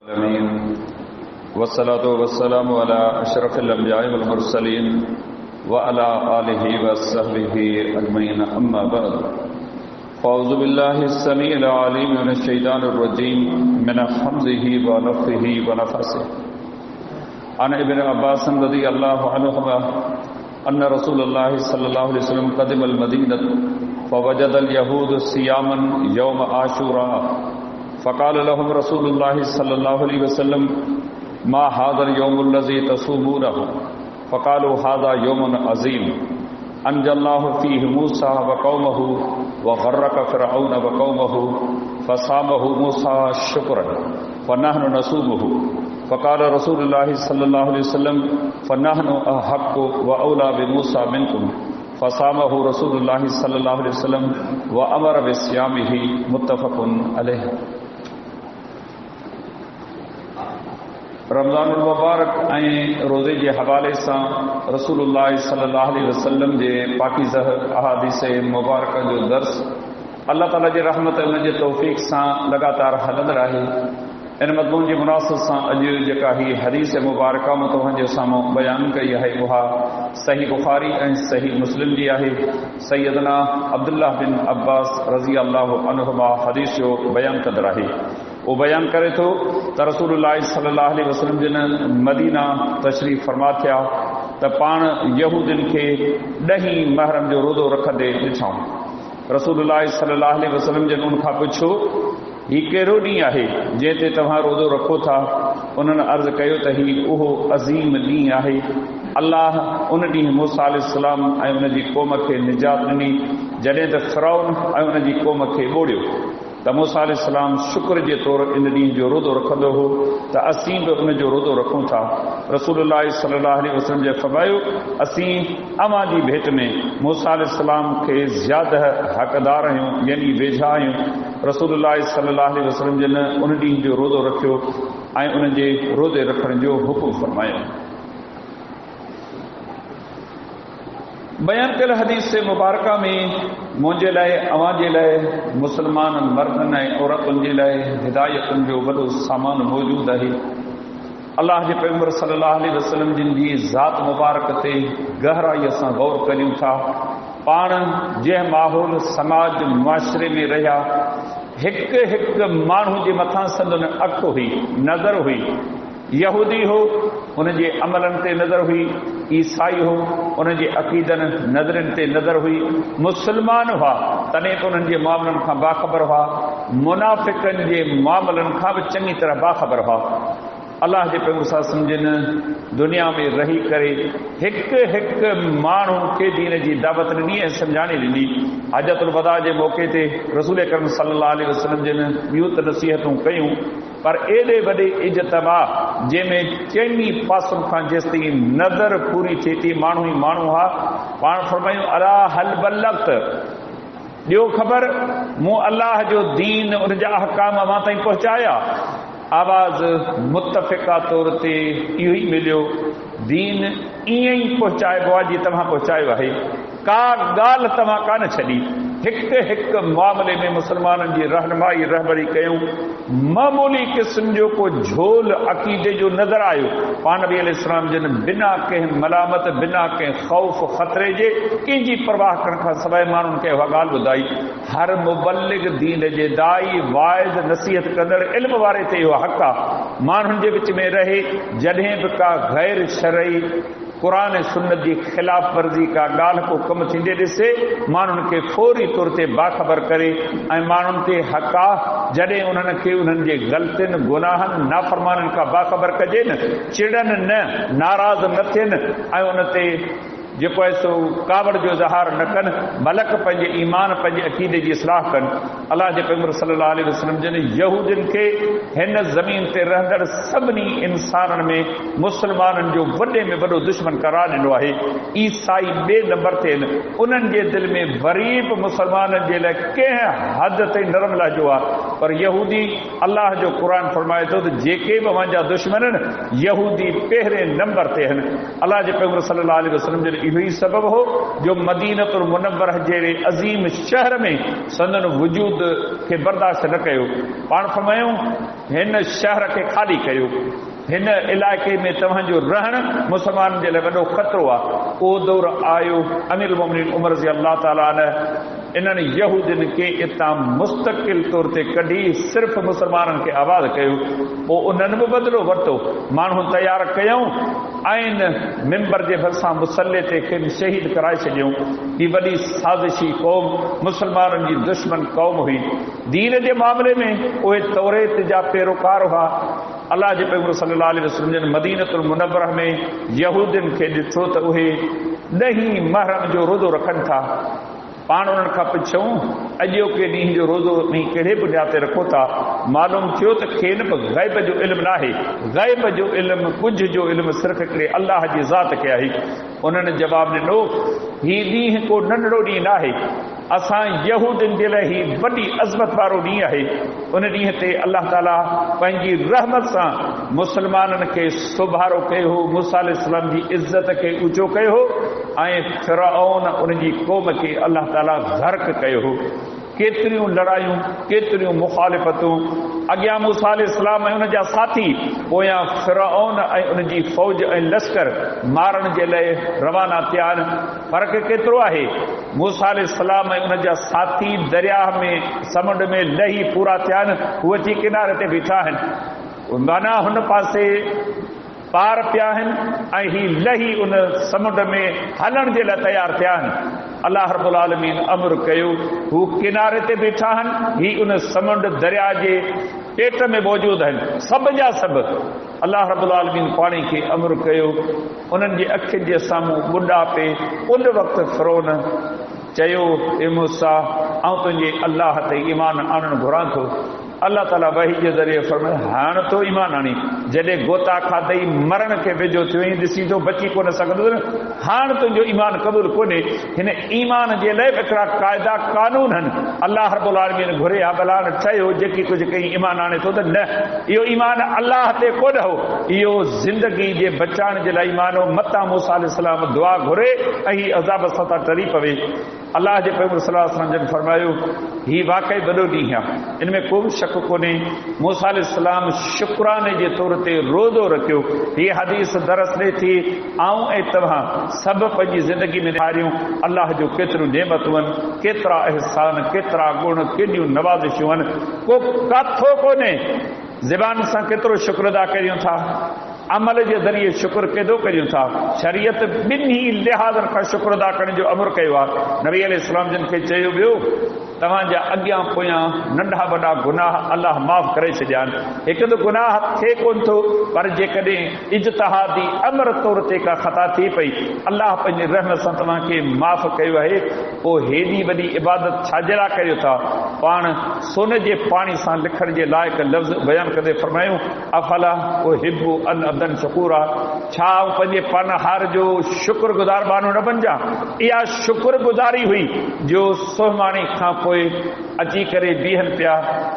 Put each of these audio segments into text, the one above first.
आमीन वस्सलातु वस्सलामु अला अशरफिल अंबिया'i वल मुरसलीन व अला आलिहि व सहबिहि अजमईन अम्मा बाद फ़अऊज़ु बिल्लाहिस समीइल अलीम मिनश शैतानिर रजीम मिन हम्ज़िहि व नफ़्ख़िहि व नफ़सिहि अन इब्न अब्बास रज़ियल्लाहु अन्हुमा अन्न रसूलुल्लाहि सल्लल्लाहु अलैहि वसल्लम क़दिमल मदीनत फ़वजदल यहूद सियामन यौम आशूरा फ़क़ाल लहुम रसूलुल्लाहि सल्लल्लाहु अलैहि वसल्लम मा हाज़ल यौमुल लज़ी तसूमूनहु फ़क़ालू हाज़ा यौमुन अज़ीम अंजल्लाहु फ़ीहि मूसा व क़ौमहु व ग़र्रक़ फ़िरऔन व क़ौमहु फ़सामहु मूसा शुक्रन फ़नहनु नसूमुहु फ़क़ाल रसूलुल्लाहि सल्लल्लाहु अलैहि वसल्लम फ़नहनु अहक़्क़ु व औला बिमूसा मिनकुम फ़सामहु रसूलुल्लाहि सल्लल्लाहु अलैहि वसल्लम व अमर बिसियामिहि मुत्तफ़क़ुन अलैह। रमज़ानुल मुबारक ऐं रोज़े जे हवाले सां रसूलुल्लाह सल्लल्लाहु अलैहि वसल्लम जे पाकीज़ह अहादीस मुबारक जो दर्स अल्लाह ताला जे रहमत उन जे तौफ़ीक़ सां लगातार हलंदड़ आहे। इन मज़मून जे मुनासिब सां अॼु जेका ही हदीस मुबारक मूं तव्हांजे साम्हूं बयानु कई आहे उहा सही बुख़ारी ऐं सही मुस्लिम जी आहे। सैयदना अब्दुल्लाह बिन अब्बास रज़ियल्लाहु अन्हुमा हदीस जो बयानु कंदड़ आहे। वो बयानु करे थो त रसूलुल्लाह सल्लल्लाहु अलैहि वसल्लम जिन मदीना तशरीफ़ फरमा थिया त पाण यहूदियुनि खे 10 मुहर्रम जो रोज़ो रखंदे ॾिठऊं। रसूलुल्लाह सल्लल्लाहु अलैहि वसल्लम जिन उन खां पुछो ही कहिड़ो ॾींहुं आहे जंहिं ते तव्हां रोज़ो रखो था? उन्हनि अर्ज़ु कयो त ही उहो अज़ीम ॾींहुं आहे। अल्लाह उन ॾींहुं मूसा अलैहिस्सलाम ऐं उन जी क़ौम खे निजात ॾिनी जॾहिं त फ़िरऔन ऐं उन जी क़ौम खे ॿोड़ियो त मूसा अलैहिस्सलाम शुक्र जे तौरु इन ॾींहुं जो रोज़ो रखंदो हो त असीं बि उन जो रोज़ो रखूं था। रसूलुल्लाह सल्लल्लाहु अलैहि वसल्लम जे फ़रमायो असीं अव्हां जी भेट में मूसा अलैहिस्सलाम खे ज़्यादा हक़दार आहियूं यानी वेझा आहियूं। रसूलुल्लाह सल्लल्लाहु अलैहि वसल्लम जिन उन ॾींहुं जो रोज़ो रखियो ऐं उन जे रोज़े रखण जो हुकुम फरमायो। बयान कयल हदीस मुबारका में मुंहिंजे लाइ अव्हां जे लाइ मुस्लमान मर्दनि ऐं औरतुनि जे लाइ हिदायतुनि जो वॾो सामान मौजूदु आहे। अल्लाह जे पैगंबर सल्लल्लाहु अलैहि वसल्लम जिन जी ज़ात मुबारक ते गहराईअ सां गौर करियूं था। पाण जंहिं माहौल समाज मुआशिरे में रहिया हिकु हिकु माण्हू जे मथां संदनि अखि हुई, नज़र हुई। यहूदी हो उन जे अमलनि ते नज़र हुई, ईसाई हो उन जे अक़ीदनि नज़रनि ते नज़र हुई, मुस्लमान हुआ तॾहिं बि उन्हनि जे मामलनि खां बाख़बर हुआ, मुनाफ़िक़नि जे मामलनि खां बि चङी तरह बाख़बर हुआ। अल्लाह जे पैगंबर सल्लल्लाहु अलैहि वसल्लम दुनिया में रही करे हिकु हिकु माण्हू खे दीन जी दावत ॾिनी ऐं सम्झाणी ॾिनी। हजतुल वदा जे मौक़े ते रसूल अकरम सल्लल्लाहु अलैहि वसल्लम जिन ॿियूं त नसीहतूं कयूं पर एॾे वॾे इज्तमा जंहिंमें चइनी पासनि खां जेसिताईं नज़र पूरी थिए थी माण्हू ई माण्हू हुआ। पाण फरमायूं अला हल बल्लग़्त, ॾियो ख़बर मूं अल्लाह जो दीन उन जा अहकाम अव्हां ताईं पहुचाया। आवाज़ मुतफ़िक़ा तौर ते इहो ई मिलियो, दीन ईअं ई पहुचाइबो आहे जीअं तव्हां पहुचायो आहे। का ॻाल्हि तव्हां कान छॾी। हिकु हिकु मामले में मुस्लमाननि जी रहनुमाई रहबरी कयूं। मामूली क़िस्म जो को झोल अक़ीदे जो नज़र आयो पाण नबी अलैहिस्सलाम जिन बिना कंहिं मलामत बिना कंहिं ख़ौफ़ ख़तरे जे कंहिंजी परवाह करण खां सवाइ माण्हुनि खे उहा ॻाल्हि ॿुधाई। हर मुबल्लिग़ दीन जे दाई वाइज़ नसीहत कंदड़ इल्म वारे ते इहो हक़ आहे माण्हुनि जे विच में रहे जॾहिं बि का गैर शरई क़ुरान ऐं सुन्नत जी ख़िलाफ़ वर्ज़ी का ॻाल्हि को कमु थींदे ॾिसे माण्हुनि खे फौरी तौर ते बाख़बर करे ऐं माण्हुनि ते हक़ आहे जॾहिं उन्हनि खे उन्हनि जे ग़लतियुनि गुनाहनि नाफ़रमानियुनि खां बाख़बर कजे न, चिड़नि न, नाराज़ न थियनि ऐं उन ते जेको आहे सो कावड़ जो इज़हार न कनि, मलक पंहिंजे ईमान पंहिंजे अक़ीदे जी इस्लाह कनि। अल्लाह जे पैगंबर सल्लल्लाहु अलैहि वसल्लम जिन यहूदियुनि खे हिन ज़मीन ते रहंदड़ सभिनी इंसाननि में मुस्लमाननि जो वॾे में वॾो दुश्मन करार ॾिनो आहे। ईसाई ॿिए नंबर ते आहिनि। उन्हनि जे दिलि में वरी बि मुस्लमाननि जे लाइ कंहिं हद ताईं नरम लहजो आहे पर यहूदी अल्लाह जो क़ुर फरमाए थो त जेके बि अवांजा दुश्मन आहिनि यहूदी पहिरें नंबर ते आहिनि। अल्लाह जे पैगंबर सल्लल्लाहु अलैहि वसल्लम जो इहो ई सबबु हो जो मदीनतुल मुनव्वरह जहिड़े अज़ीम शहर में संदन वजूद खे बर्दाश्त न कयो। पाण फरमायूं हिन शहर खे ख़ाली कयो, हिन इलाइक़े में तव्हांजो रहणु मुस्लमाननि जे लाइ वॾो ख़तरो आहे। उहो दौर आयो, अमीरुल मोमिनीन उमर रज़ी अल्लाह ताला अन्हु इन्हनि यहूदियुनि खे इतां मुस्तक़िल तौर ते कढी सिर्फ़ु मुस्लमाननि खे आबाद कयो। पोइ उन्हनि बि बदिलो वरितो, माण्हू तयारु कयूं ऐं मिंबर जे भरिसां मुसले ते खेनि शहीद कराए छॾियऊं। ही वॾी साज़िशी क़ौम मुस्लमाननि जी दुश्मन क़ौम हुई। दीन जे मामले में उहे तौरेत जा पैरोकार हुआ। अल्लाह जे पैगंबर सल्लल्लाहु अलैहि वसल्लम जन मदीनतुल मुनव्वरह में यहूदियुनि खे ॾिठो त उहे ॾहीं महरम जो रोज़ो रखनि था। पाण उन्हनि खां पुछूं अॼोके ॾींहं जो रोज़ो ॾींहुं कहिड़े बुनियाद ते रखो था? मालूम थियो त खेनि बि ग़ैब जो इल्मु न आहे। ग़ैब जो इल्मु, कुझु जो इल्मु सिर्फ़ु हिकिड़े अल्लाह जी ज़ात खे आहे। उन्हनि जवाबु ॾिनो हीउ ॾींहुं को नंढड़ो ॾींहुं न आहे, असां यहूदियुनि जे लाइ हीउ वॾी अज़मत वारो ॾींहुं आहे। उन ॾींहं ते अल्लाह ताला पंहिंजी रहमत सां मुस्लमाननि खे सुभारो कयो हो, मूसा अलैहिस्सलाम जी इज़त खे ऊचो कयो हो ऐं फिरऔन उनजी क़ौम खे अल्लाह ताला ग़र्क़ कयो हो। केतिरियूं लड़ायूं, केतिरियूं मुखालिफ़तूं, अॻियां मूसा अलैहिस्सलाम ऐं उन जा साथी, पोयां फिरऔन ऐं उनजी फ़ौज ऐं लश्कर मारण जे लाइ रवाना थिया आहिनि। फ़र्क़ु केतिरो आहे? मूसा अलैहिस्सलाम ऐं उन जा साथी दरिया में समुंड में लही पूरा थिया आहिनि, उहे अची किनारे ते बीठा आहिनि। माना हुन पासे पार पिया आहिनि ऐं ही लही उन समुंड में हलण जे लाइ तयारु थिया आहिनि। अल्लाह रब्बुल आलमीन अमर कयो, हू किनारे ते बीठा आहिनि, ही उन समुंड दरिया जे पेट में मौजूद आहिनि, सभ जा सभु। अल्लाह रब्बुल आलमीन पाणी खे अमर कयो, उन्हनि जे अखियुनि जे साम्हूं ॿुढापे उन वक़्तु फिरौन चयो ए मूसा आउं तुंहिंजे अल्लाह ते ईमान आणणु घुरां थो। अल्लाह ताला वही जे ज़रिए फरमायो हाणे तो ईमान आणी, जॾहिं गोता खाधई मरण खे वेझो थियो ॾिसी तो बची कोन सघंदो, हाणे तुंहिंजो ईमान क़बूल कोन्हे। हिन ईमान जे लाइ हिकिड़ा क़ाइदा कानून आहिनि। अल्लाह रब्बुल आलमीन घुरे हा भला ठहियो जेकी कुझु कई ईमान आणे थो त न, इहो ईमान अल्लाह ते कोन हो, इहो ज़िंदगी जे बचाइण जे लाइ ईमान हो। मतां मूसा अलैहिस्सलाम दुआ घुरे ऐं ही अज़ाब सां था टरी पवे। अल्लाह जे पैगंबर सल्लल्लाहु अलैहि वसल्लम जन फरमायो ही वाक़ई वॾो ॾींहुं आहे, इन में को बि शक कोन्हे। मूसा अलैहिस्सलाम शुक्राने जे तौर ते रोज़ो रखियो। हीअ हदीस दरस ॾे थी आऊं ऐं तव्हां सभु पंहिंजी ज़िंदगी में ॾेखारियूं अल्लाह जो केतिरियूं नेमतूं आहिनि, केतिरा अहसान, केतिरा गुण, केॾियूं नवाज़िशूं आहिनि। को काथो कोन्हे ज़बान सां केतिरो शुक्र अदा करियूं था, अमल जे ज़रिए शुक्र केॾो करियूं था। शरीयत ॿिन्ही लिहाज़नि खां शुक्र अदा करण जो अमर कयो आहे। नबी अलैहिस्सलाम जिन खे चयो वियो तव्हांजा अॻियां पोयां नंढा वॾा गुनाह अल्लाह माफ़ करे छॾिया आहिनि। हिकु त गुनाह थिए कोन थो, पर जेकॾहिं इज्तिहादी अमर तौर ते का ख़ता थी पई अल्लाह पंहिंजी रहमत सां तव्हांखे माफ़ कयो आहे। पोइ हेॾी वॾी इबादत छाजे लाइ करियो था? पाण सोन जे पाणी सां लिखण जे लाइक़ु लफ़्ज़ बयानु कंदे फरमायूं अफला उहिब्बु अन अब्दन शकूरा, छा पंहिंजे पनहार जो शुक्रगुज़ार माण्हू न बणिजा? इहा शुक्रगुज़ारी हुई जो सोहमाणी खां पोइ अची करे बीहनि पिया,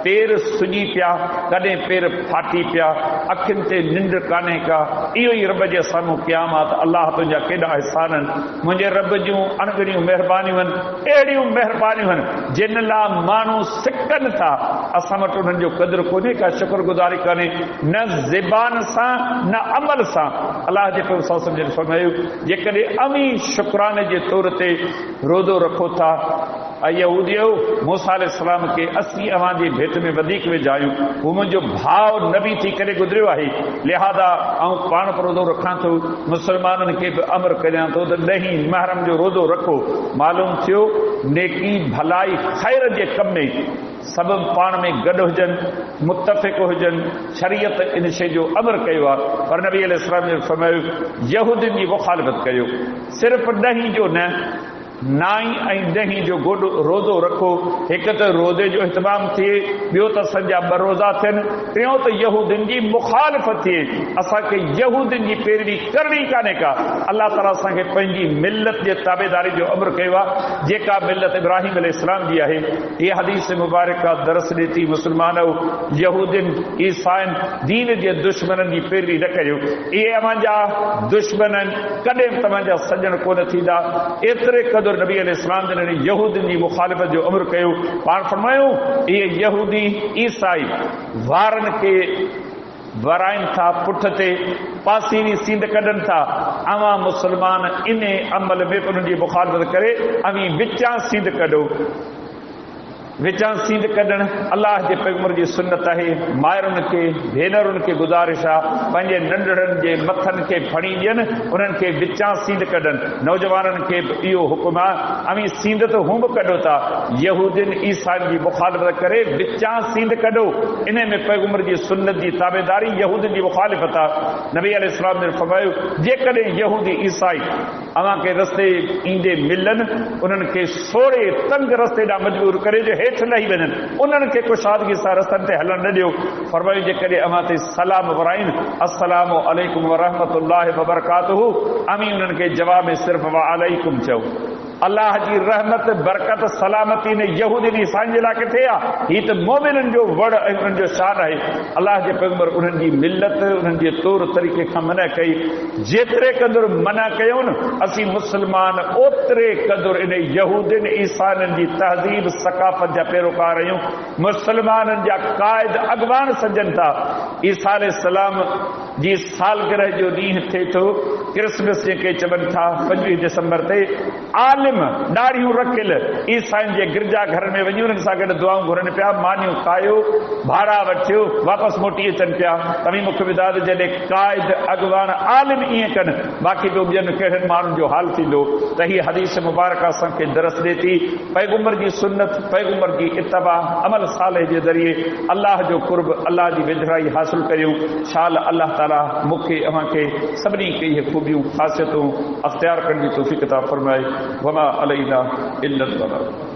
पेर सुॼी पिया, कॾहिं पेर फाटी पिया, अखियुनि ते निंड कान्हे का। इहो ई रब जे साम्हूं क़याम आहे त अल्लाह तुंहिंजा केॾा अहसान आहिनि, मुंहिंजे रब जूं अणगणियूं महिरबानियूं आहिनि, अहिड़ियूं महिरबानियूं आहिनि जिन लाइ माण्हू सिकनि था। असां वटि उन्हनि जो क़दुरु कोन्हे का, शुक्रगुज़ारी कान्हे, न ज़बान सां न अमल सां। अल्लाह जे पैगंबर फरमायो जेकॾहिं अमी शुक्राने जे तौर ते रोज़ो रखो था। यहूदियो मूसा अलैहिस्सलाम खे 80 अवां जी भेट में वधीक विझायूं, हू मुंहिंजो भाउ नबी थी करे गुज़रियो आहे, लिहाज़ा आऊं पाण रोज़ो रखां थो, मुस्लमाननि खे बि अमर करियां थो त ॾहीं महरम जो रोज़ो रखो। मालूम थियो नेकी भलाई ख़ैर जे कम में सभु पाण में गॾु हुजनि, मुतफ़िक़ हुजनि, शरीयत इन शइ जो अमर कयो आहे। पर नबी अलैहिस्सलाम ने फरमायो यहूदियुनि जी मुखालिफ़त कयो, सिर्फ़ु ॾहीं जो न, 9 ऐं 10 जो गोॾो रोज़ो रखो। हिकु त रोज़े जो इहतमाम थिए, ॿियो त सॼा 2 रोज़ा थियनि, टियों त यहूदियुनि जी मुखालिफ़त थिए। असांखे यहूदियुनि जी पैरवी करणी कान्हे का। अलाह ताला असांखे पंहिंजी मिलत जे ताबेदारी जो अमर कयो आहे, जेका मिलत इब्राहिम अलैहिस्सलाम जी आहे। हीअ हदीस मुबारक दरस ॾिए थी मुस्लमान यहूदियुनि ईसाइन दीन जे दुश्मननि जी पैरवी न करियो। इहे अव्हांजा दुश्मन आहिनि, कॾहिं तव्हांजा सजण कोन थींदा। एतिरे क़दुरु नबी अलैहिस्सलाम जन यहूदियुनि जी मुखालिफ़त जो अमर कयो। पाण फरमायो इहे यहूदी ईसाई वारनि खे वराइनि था, पुठ ते पासीरी सींद कढनि था। अवां मुस्लमान इन अमल में उन्हनि जी मुखालिफ़त करे अवी विचां सींद कढो। विचां सींद कढणु अलाह जे पैगंबर जी सुन्नत आहे। माइरुनि खे भेनरुनि खे गुज़ारिश आहे पंहिंजे नंढड़नि जे मथनि खे फणी ॾियनि, उन्हनि खे विचां सींद कढनि। नौजवाननि खे इहो हुकुम आहे, अवी सींद त हू बि कढो था, यहूदियुनि ईसाइनि जी मुखालिफ़त करे विचां सींद कढो। इन में पैगंबर जी सुन्नत जी ताबेदारी यहूदियुनि जी मुखालिफ़त आहे। नबी अलैहिस्सलाम ने फरमायो जेकॾहिं यहूदी ईसाई अव्हांखे रस्ते ईंदे मिलनि, उन्हनि खे सोड़े तंग रस्ते ॾांहुं मजबूर करे जो हेठि लही वञनि, उन्हनि खे कुशादगी सां रस्तनि ते हलण न ॾियो। फरमायो जेकॾहिं अव्हां ते सलाम वराइनि अस्सलामु अलैकुम वरहमतुल्लाहि वबरकातुहू, अमी उन्हनि खे जवाब में सिर्फ़ु वालैकुम चओ। अल्लाह जी रहमत बरकत सलामती ने यहूदी ईसाइनि जे लाइ किथे आहे? हीअ त मोमिननि जो वड़ ऐं उन्हनि जो शान आहे। अल्लाह जे पैगंबर उन्हनि जी मिलत, उन्हनि जे तौर तरीक़े खां मना कई। जेतिरे क़दुरु मना कयूं न असीं मुस्लमान, ओतिरे क़दुरु इन यहूदियुनि ईसाइनि जी तहज़ीब सकाफ़त जा पैरोकार आहियूं। मुस्लमाननि जा क़ाइद अॻवान सजनि था। ईसा अलैहिस्सलाम जी सालगिरह जो ॾींहुं थिए थो, क्रिसमस जेके चवनि था 25 दिसंबर ते। आलिम ॾाढ़ियूं रखियल ईसाइनि जे गिरजा घर में वञी उन्हनि सां गॾु दुआऊं घुरनि पिया, मानियूं खायो, भाड़ा वठियो, वापसि मोटी अचनि पिया। तव्हीं मूंखे ॿुधायो त जॾहिं क़ाइद अॻवान आलिम ईअं कनि, बाक़ी ॿियो ॿियनि कहिड़नि माण्हुनि जो हाल थींदो? त हीअ हदीस मुबारक असांखे दरस ॾिए थी पैगंबर जी सुन्नत, पैगंबर जी इत्तबा, अमल साले जे ज़रिए अलाह जो कुर्ब, अलाह जी वेझराई हासिल करियूं। शाल अलाह ताला मूंखे अव्हांखे सभिनी खे इहे ख़ूबियूं ख़ासियतूं अख़्तियार करण जी तौफ़ीक़ अता फ़रमाए। वमा अलैना इल्लल बलाग।